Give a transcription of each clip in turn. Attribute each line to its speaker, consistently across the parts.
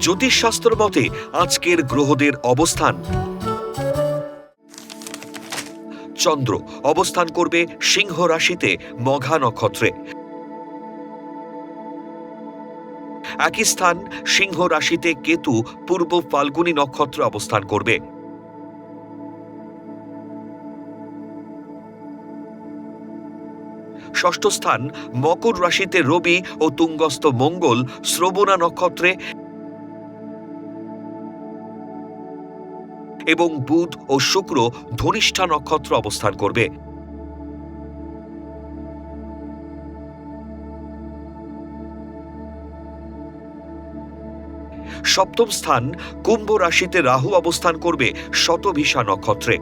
Speaker 1: জ্যোতিষশাস্ত্র মতে আজকের গ্রহদের অবস্থান: চন্দ্র অবস্থান করবে সিংহ রাশিতে মঘা নক্ষত্রে। একই স্থান সিংহ রাশিতে কেতু পূর্ব ফাল্গুনী নক্ষত্রে অবস্থান করবে। ষষ্ঠ স্থান মকর রাশিতে রবি ও তুঙ্গস্থ মঙ্গল শ্রবণা নক্ষত্রে, এবং বুধ ও শুক্র ধনিষ্ঠা নক্ষত্র অবস্থান করবে। সপ্তম স্থান কুম্ভ রাশিতে রাহু অবস্থান করবে শতভিষা নক্ষত্রে।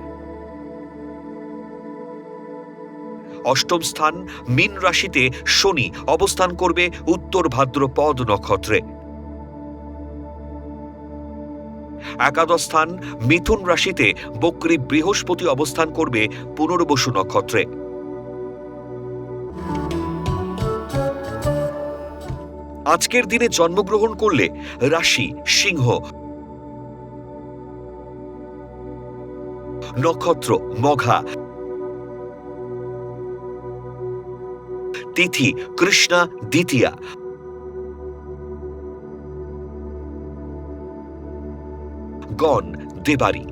Speaker 1: অষ্টম স্থান মীন রাশিতে শনি অবস্থান করবে উত্তর ভাদ্রপদ নক্ষত্রে। একাদশ স্থান মিথুন রাশিতে বক্রী বৃহস্পতি অবস্থান করবে পুনর্বসু নক্ষত্রে। আজকের দিনে জন্মগ্রহণ করলে রাশি সিংহ, নক্ষত্র মঘা, তিথি কৃষ্ণা দ্বিতীয়া, গণ দেবারী।